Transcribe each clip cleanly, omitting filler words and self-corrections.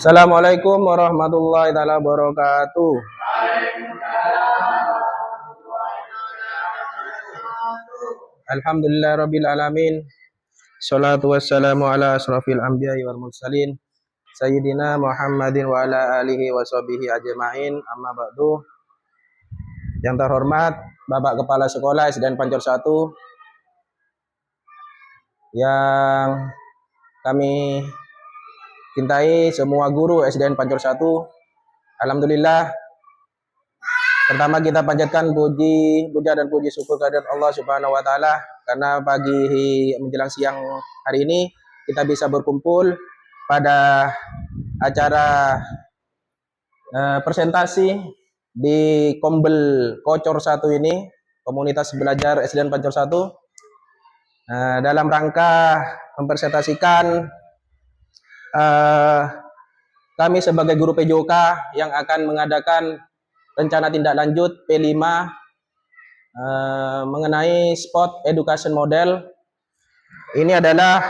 Assalamualaikum warahmatullahi taala wabarakatuh. Alhamdulillah rabbil alamin. Shalatu wassalamu ala asrafil anbiya'i wal mursalin Sayyidina Muhammadin wa ala alihi wa sahbihi ajma'in. Amma ba'du. Yang terhormat Bapak Kepala Sekolah SDN Pancor 1 yang kami cintai, semua guru SDN Pancor 1. Alhamdulillah, pertama kita panjatkan puja dan puji syukur kehadirat Allah Subhanahu wa taala karena pagi menjelang siang hari ini kita bisa berkumpul pada acara presentasi di Kombel Kocor 1 ini, komunitas belajar SDN Pancor 1, dalam rangka mempresentasikan kami sebagai guru PJOK yang akan mengadakan rencana tindak lanjut P5 mengenai sport education model. Ini adalah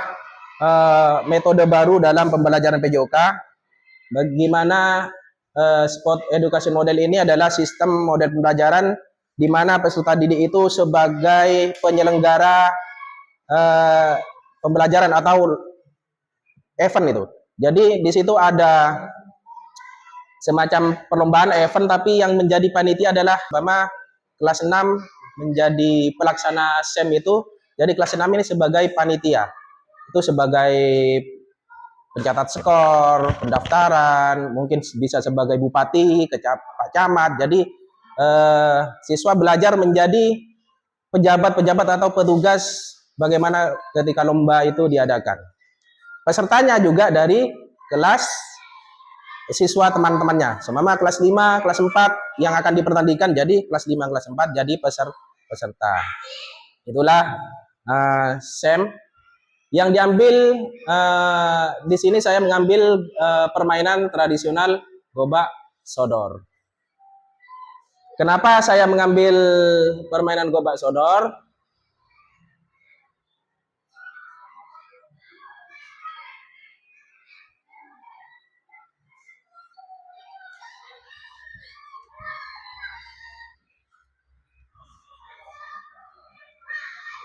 metode baru dalam pembelajaran PJOK. Bagaimana sport education model ini adalah sistem model pembelajaran di mana peserta didik itu sebagai penyelenggara pembelajaran atau event itu. Jadi di situ ada semacam perlombaan event, tapi yang menjadi panitia adalah kelas 6 menjadi pelaksana SEM itu. Jadi kelas 6 ini sebagai panitia. Itu sebagai pencatat skor, pendaftaran, mungkin bisa sebagai bupati, Pak Camat. Jadi siswa belajar menjadi pejabat-pejabat atau petugas bagaimana ketika lomba itu diadakan. Pesertanya juga dari kelas siswa teman-temannya, semama kelas 5, kelas 4 yang akan dipertandingkan, jadi kelas 5, kelas 4 jadi peserta. Itulah SEM yang diambil. Di sini saya mengambil permainan tradisional gobak sodor. Kenapa saya mengambil permainan gobak sodor?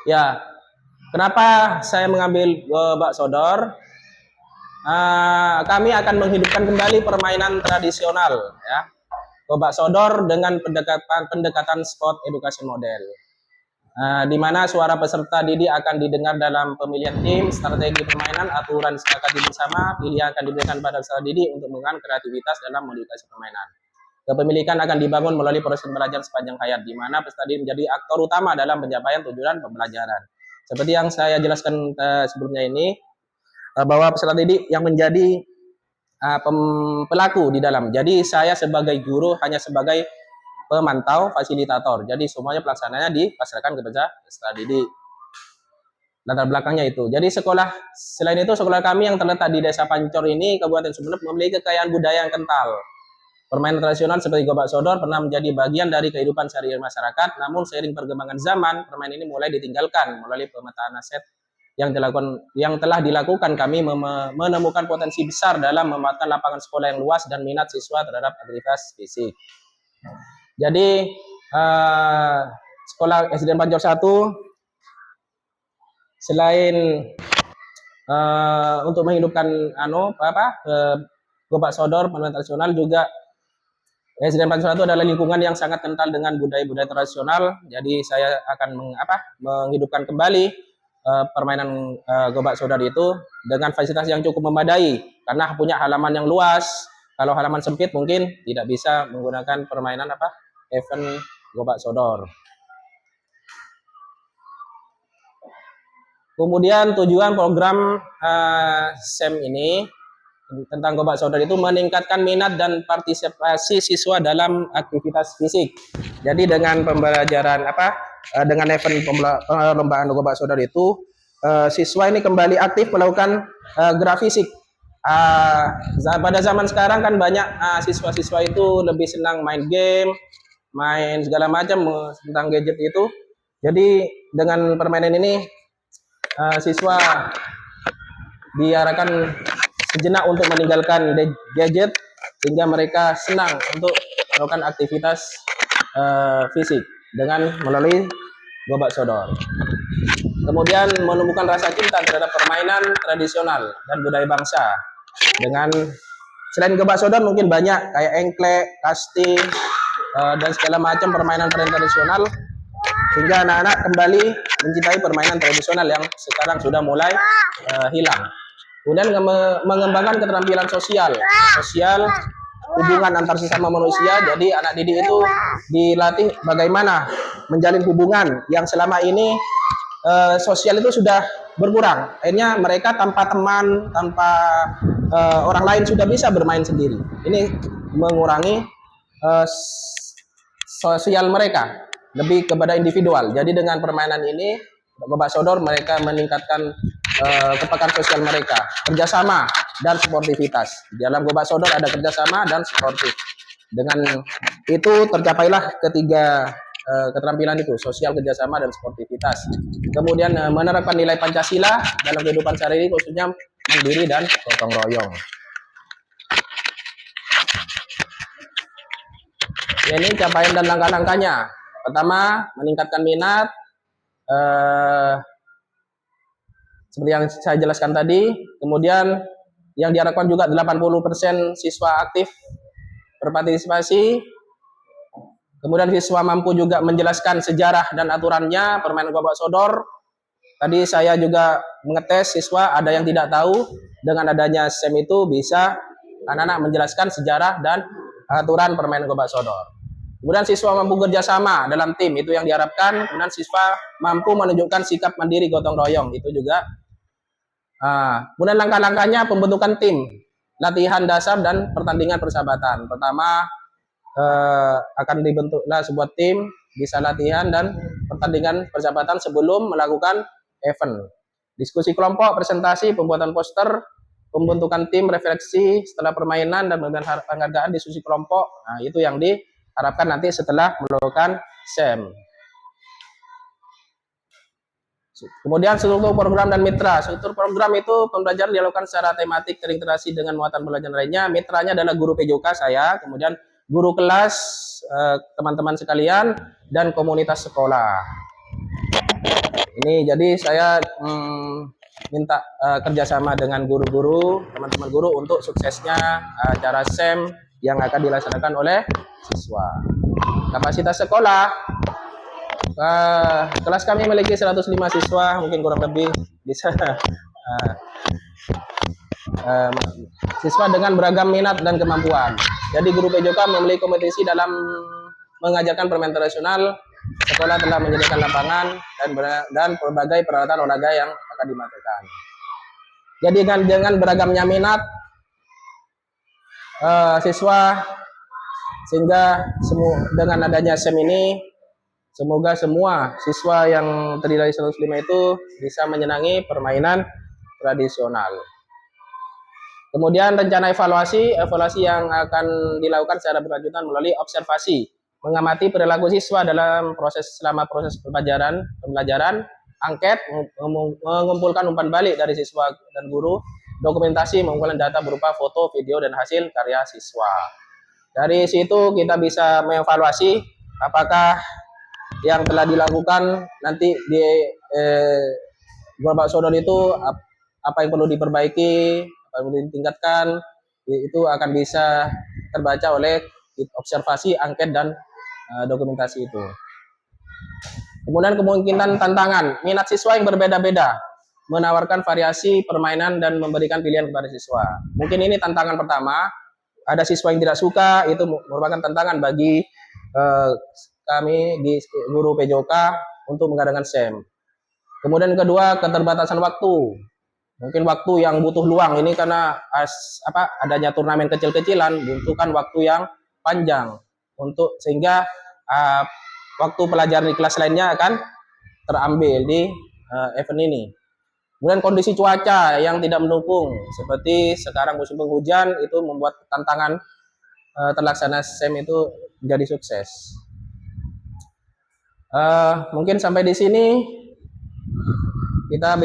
Ya, kenapa saya mengambil gobak sodor? Kami akan menghidupkan kembali permainan tradisional, ya, gobak sodor dengan pendekatan sport education model, di mana suara peserta didik akan didengar dalam pemilihan tim, strategi permainan, aturan disepakati bersama, pilihan akan diberikan pada peserta didik untuk menggunakan kreativitas dalam modifikasi permainan. Kepemilikan akan dibangun melalui proses pembelajaran sepanjang hayat, di mana peserta didik menjadi aktor utama dalam pencapaian tujuan pembelajaran. Seperti yang saya jelaskan sebelumnya ini, bahwa peserta didik yang menjadi pelaku di dalam. Jadi saya sebagai guru hanya sebagai pemantau, fasilitator. Jadi semuanya pelaksananya dipasrahkan kepada peserta didik. Latar belakangnya itu. Jadi selain itu sekolah kami yang terletak di Desa Pancor ini, Kabupaten Sumeneb, memiliki kekayaan budaya yang kental. Permainan tradisional seperti gobak sodor pernah menjadi bagian dari kehidupan sehari-hari masyarakat, namun seiring perkembangan zaman, permainan ini mulai ditinggalkan. Melalui pemetaan aset yang telah dilakukan, kami menemukan potensi besar dalam memanfaatkan lapangan sekolah yang luas dan minat siswa terhadap aktivitas fisik. Jadi sekolah SDN Pancor 1 selain untuk menghidupkan gobak sodor permainan tradisional, juga SDN Pancor 1 adalah lingkungan yang sangat kental dengan budaya-budaya tradisional. Jadi saya akan menghidupkan kembali permainan gobak sodor itu dengan fasilitas yang cukup memadai, karena punya halaman yang luas. Kalau halaman sempit mungkin tidak bisa menggunakan permainan event gobak sodor. Kemudian tujuan program SEM ini tentang gobak sodor itu meningkatkan minat dan partisipasi siswa dalam aktivitas fisik. Jadi dengan pembelajaran dengan event perlombaan gobak sodor itu, siswa ini kembali aktif melakukan gerak fisik. Pada zaman sekarang kan banyak siswa-siswa itu lebih senang main game, main segala macam tentang gadget itu. Jadi dengan permainan ini siswa diarahkan sejenak untuk meninggalkan gadget sehingga mereka senang untuk melakukan aktivitas fisik dengan melalui Gobak Sodor. Kemudian menumbuhkan rasa cinta terhadap permainan tradisional dan budaya bangsa dengan selain Gobak Sodor mungkin banyak kayak engklek, kasti, dan segala macam permainan tradisional sehingga anak-anak kembali mencintai permainan tradisional yang sekarang sudah mulai hilang. Kemudian mengembangkan keterampilan sosial, hubungan antar sesama manusia. Jadi anak didik itu dilatih bagaimana menjalin hubungan yang selama ini sosial itu sudah berkurang. Akhirnya mereka tanpa teman, tanpa orang lain sudah bisa bermain sendiri. Ini mengurangi sosial mereka, lebih kepada individual. Jadi dengan permainan ini, Gobak Sodor mereka meningkatkan kepekaan sosial mereka, kerjasama dan sportivitas. Di dalam Gobak Sodor ada kerjasama dan sportif. Dengan itu tercapailah ketiga keterampilan itu, sosial, kerjasama, dan sportivitas. Kemudian menerapkan nilai Pancasila dalam kehidupan sehari-hari, khususnya mandiri dan gotong royong. Ini capaian dan langkah-langkahnya. Pertama, meningkatkan minat, seperti yang saya jelaskan tadi. Kemudian yang diharapkan juga 80% siswa aktif berpartisipasi. Kemudian siswa mampu juga menjelaskan sejarah dan aturannya permainan Gobak Sodor. Tadi saya juga mengetes siswa, ada yang tidak tahu. Dengan adanya SEM itu bisa anak-anak menjelaskan sejarah dan aturan permainan Gobak Sodor. Kemudian siswa mampu kerjasama dalam tim, itu yang diharapkan. Kemudian siswa mampu menunjukkan sikap mandiri gotong royong, itu juga. Kemudian langkah-langkahnya pembentukan tim, latihan dasar dan pertandingan persahabatan. Pertama, akan dibentuklah sebuah tim, bisa latihan dan pertandingan persahabatan sebelum melakukan event. Diskusi kelompok, presentasi, pembuatan poster, pembentukan tim, refleksi setelah permainan, dan penghargaan diskusi kelompok. Nah, itu yang diharapkan nanti setelah melakukan SEM. Kemudian struktur program dan mitra. Struktur program itu pembelajaran dilakukan secara tematik terintegrasi dengan muatan pembelajaran lainnya. Mitranya adalah guru PJK saya, kemudian guru kelas, teman-teman sekalian, dan komunitas sekolah. Ini jadi saya minta kerjasama dengan guru-guru, teman-teman guru untuk suksesnya acara SEM yang akan dilaksanakan oleh siswa. Kapasitas sekolah, kelas kami memiliki 105 siswa, mungkin kurang lebih bisa siswa dengan beragam minat dan kemampuan. Jadi guru PJK memiliki kompetisi dalam mengajarkan permainan tradisional. Sekolah telah menyediakan lapangan dan berbagai peralatan olahraga yang akan dimainkan. Jadi dengan beragamnya minat siswa, sehingga dengan adanya SEM ini, semoga semua siswa yang terdiri dari 105 itu bisa menyenangi permainan tradisional. Kemudian rencana evaluasi yang akan dilakukan secara berkelanjutan melalui observasi, mengamati perilaku siswa selama proses pembelajaran, angket, mengumpulkan umpan balik dari siswa dan guru, dokumentasi, mengumpulkan data berupa foto, video, dan hasil karya siswa. Dari situ kita bisa mengevaluasi apakah yang telah dilakukan nanti di Gobak Sodor itu apa yang perlu diperbaiki, apa yang perlu ditingkatkan, itu akan bisa terbaca oleh observasi, angket, dan dokumentasi itu. Kemudian kemungkinan tantangan, minat siswa yang berbeda-beda, menawarkan variasi permainan dan memberikan pilihan kepada siswa. Mungkin ini tantangan pertama. Ada siswa yang tidak suka, itu merupakan tantangan bagi kami di guru PJK untuk mengadakan SEM. Kemudian kedua, keterbatasan waktu. Mungkin waktu yang butuh luang ini karena adanya turnamen kecil-kecilan, butuhkan waktu yang panjang sehingga waktu pelajaran di kelas lainnya akan terambil di event ini. Kemudian kondisi cuaca yang tidak mendukung, seperti sekarang musim penghujan, itu membuat tantangan terlaksana SEM itu menjadi sukses. Mungkin sampai di sini. kita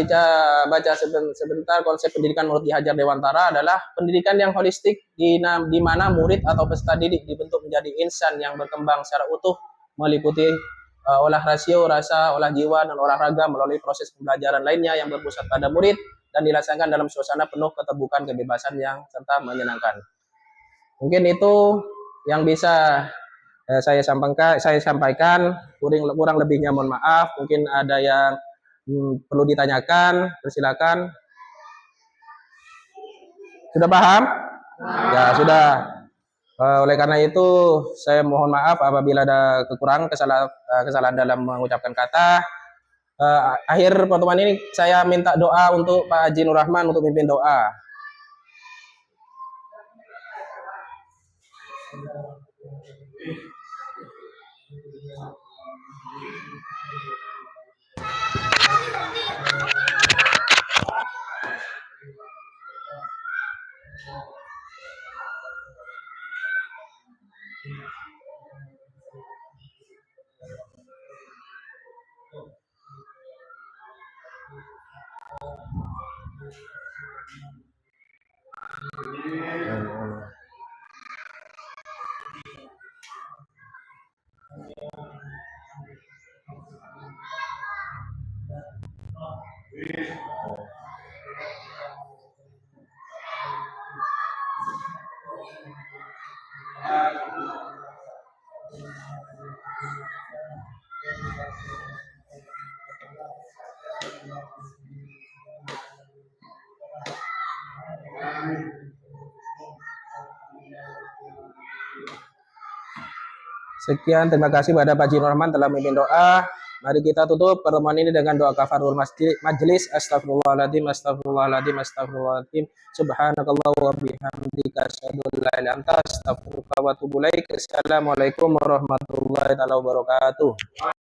baca sebentar konsep pendidikan menurut Ki Hajar Dewantara adalah pendidikan yang holistik di mana murid atau peserta didik dibentuk menjadi insan yang berkembang secara utuh meliputi olah rasio, rasa, olah jiwa, dan olahraga melalui proses pembelajaran lainnya yang berpusat pada murid dan dilaksanakan dalam suasana penuh keterbukaan, kebebasan yang serta menyenangkan. Mungkin itu yang bisa saya sampaikan. Kurang lebihnya mohon maaf. Mungkin ada yang perlu ditanyakan, persilakan. Sudah paham? Ya, sudah. Oleh karena itu, saya mohon maaf apabila ada kekurangan, kesalahan dalam mengucapkan kata. Akhir pertemuan ini, saya minta doa untuk Pak Haji Nur Rahman untuk mimpin doa. Sekian, terima kasih kepada Pak Haji Nur Rahman telah memimpin doa. Mari kita tutup pertemuan ini dengan doa kafarul majlis. Astagfirullahaladzim, astagfirullahaladzim, astagfirullahaladzim. Subhanakallah wa bihamdika asyhadu an la ilaha illa anta astaghfiruka wa atubu ilaik. Assalamualaikum warahmatullahi wabarakatuh.